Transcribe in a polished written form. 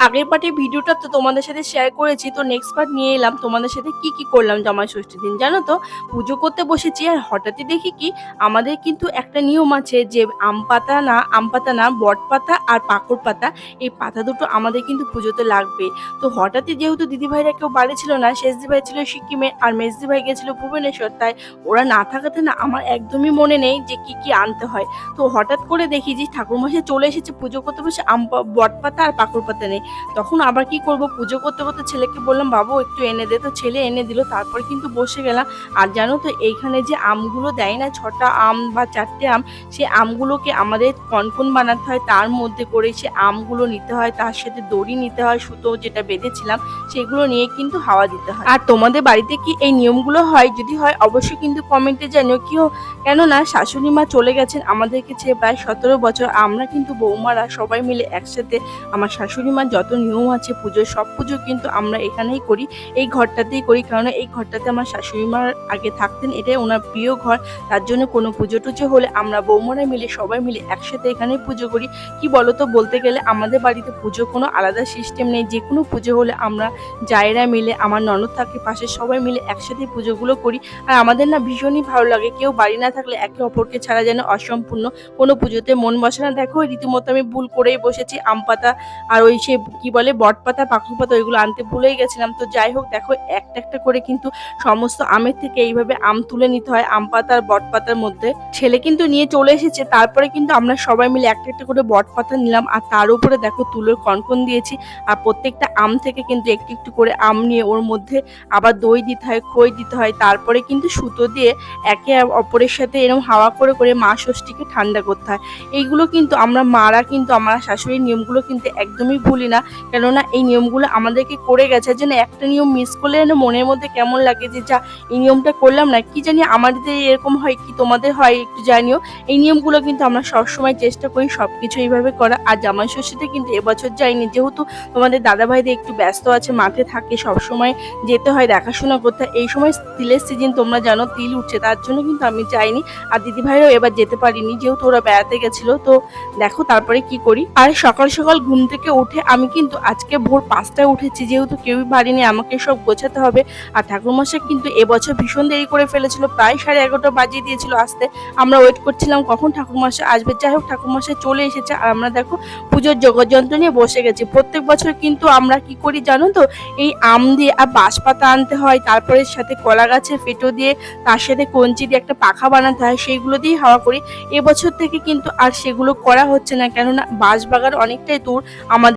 আগের পার্টের ভিডিওটা তো তোমাদের সাথে শেয়ার করেছি, তো নেক্সট পার্ট নিয়ে এলাম তোমাদের সাথে কি কি করলাম জামাই ষষ্ঠীর দিন। জানো তো, পুজো করতে বসেছি আর হঠাৎই দেখি কি আমাদের কিন্তু একটা নিয়ম আছে যে আম পাতা না বট পাতা আর পাকড় পাতা, এই পাতা দুটো আমাদের কিন্তু পুজোতে লাগবে। তো হঠাৎই যেহেতু দিদিভাইরা কেউ বাড়ি ছিল না, শেষ দিদিভাই ছিল সিকিমে আর মেজ দিদিভাই গেছিল ভুবনেশ্বর, তাই ওরা না থাকাতে না আমার একদমই মনে নেই যে কি কি আনতে হয়। তো হঠাৎ করে দেখি যে ঠাকুরমশাই চলে এসেছে পুজো করতে বসে, বট পাতা আর পাকড় পাতা নেই। তখন আবার কি করব, পুজো করতে করতে ছেলেকে বললাম বাবু একটু এনে দে, তো ছেলে এনে দিল। তারপর কিন্তু বসে গেলাম। আর জানো তো, এইখানে যে আমগুলো দেয় না, 6টা আম বা 4টে আম, সেই আমগুলোকে আমাদের কনকন বানাতে হয়, তার মধ্যে করে সে আমগুলো নিতে হয়, তার সাথে দড়ি নিতে হয়, সুতো যেটা বেঁধেছিলাম সেগুলো নিয়ে কিন্তু হাওয়া দিতে হয়। আর তোমাদের বাড়িতে কি এই নিয়মগুলো হয়? যদি হয় অবশ্যই কিন্তু কমেন্টে জানিও। কেননা শাশুড়ি মা চলে গেছেন আমাদেরকে ছেড়ে প্রায় 17 বছর। আমরা কিন্তু বৌমারা সবাই মিলে একসাথে আমার শাশুড়ি মার যত নিয়ম আছে পুজোর, সব পুজো কিন্তু আমরা এখানেই করি, এই ঘরটাতেই করি। কারণ এই ঘরটাতে আমার শাশুড়ি মার আগে থাকতেন, এটাই ওনার প্রিয় ঘর। তার জন্য কোনো পুজো টুজো হলে আমরা বৌমারা মিলে সবাই মিলে একসাথে এখানেই পুজো করি। কি বলো তো, বলতে গেলে আমাদের বাড়িতে পুজো কোনো আলাদা সিস্টেম নেই। যে কোনো পুজো হলে আমরা জায়েরা মিলে, আমার ননদ থাকে পাশে, সবাই মিলে একসাথে পুজোগুলো করি। আর আমাদের না ভীষণই ভালো লাগে, কেউ বাড়ি না থাকলে একে অপরকে ছাড়া যেন অসম্পূর্ণ কোনো পুজোতে মন বসে না। দেখো রীতিমতো আমি ভুল করেই বসেছি, আম পাতা আর ওই সে কি বলে বট পাতা পাকড় পাতা ওইগুলো আনতে ভুলেই গেছিলাম। তো যাই হোক, দেখো একটা একটা করে কিন্তু সমস্ত আমের থেকে এইভাবে আম তুলে নিতে হয় আম পাতা আর বট পাতার মধ্যে। ছেলে কিন্তু নিয়ে চলে এসেছে, তারপরে কিন্তু আমরা সবাই মিলে একটা একটা করে বট পাতা নিলাম। আর তার উপরে দেখো তুলোর কনকন দিয়েছি। আর প্রত্যেকটা আম থেকে কিন্তু একটু একটু করে আম নিয়ে ওর মধ্যে আবার দই দিতে হয়, খই দিতে হয়, তারপরে কিন্তু সুতো দিয়ে একে অপরের সাথে এরকম হাওয়া করে করে মা ষষ্ঠীকে ঠান্ডা করতে হয়। এইগুলো কিন্তু আমরা মারা কিন্তু আমার শাশুড়ির নিয়মগুলো কিন্তু একদমই ভুলি না। কেননা এই নিয়মগুলো আমাদেরকে করে গেছে, যেন একটা নিয়ম মিস করলে যেন মনের মধ্যে কেমন লাগে যে যা এই নিয়মটা করলাম না। কি জানি আমাদের এরকম হয় কি তোমাদের হয় একটু জানিও। এই নিয়মগুলো কিন্তু আমরা সবসময় চেষ্টা করি সবকিছু এইভাবে করা। আর জামাই ষষ্ঠীতে কিন্তু এবছর যাইনি, যেহেতু তোমাদের দাদাভাইদের একটু ব্যস্ত আছে, মাঠে থাকে, সবসময় যেতে হয়, দেখাশোনা করতে হয়। এই সময় তিলের সিজন, তোমরা জানো তিল উঠছে, তার জন্য কিন্তু আমি যাইনি। আর দিদিভাইরাও এবার যেতে পারিনি, যেহেতু ওরা বেড়াতে গেছিল। তো দেখো তারপরে কি করি। আর সকাল সকাল ঘুম থেকে উঠে আমি কিন্তু আজকে ভোর 5টায় উঠেছি, যেহেতু কেউই বাড়িনি, আমাকে সব গোছাতে হবে। আর ঠাকুরমশাই কিন্তু এবছর ভীষণ দেরি করে ফেলেছিল, প্রায় 11:30 বাজিয়ে দিয়েছিল আসতে। আমরা ওয়েট করছিলাম কখন ঠাকুরমশাই আসবে। যাই হোক, ঠাকুরমশাই চলে এসেছে আর আমরা দেখো পুজোর যোগযন্ত্র নিয়ে বসে গেছি। প্রত্যেক বছর কিন্তু আমরা কি করি জানো তো, এই আম দিয়ে আর বাঁশপাতা আনতে হয়, তারপরে সাথে কলা গাছের ফেটো দিয়ে, তার সাথে কঞ্চি দিয়ে একটা পাখা বানাতে হয়, সেইগুলো দিয়ে হাওয়া করি। এবছর থেকে কিন্তু আর সেগুলো করা হচ্ছে না, কেননা বাঁশবাগান অনেকটাই দূর আমাদের।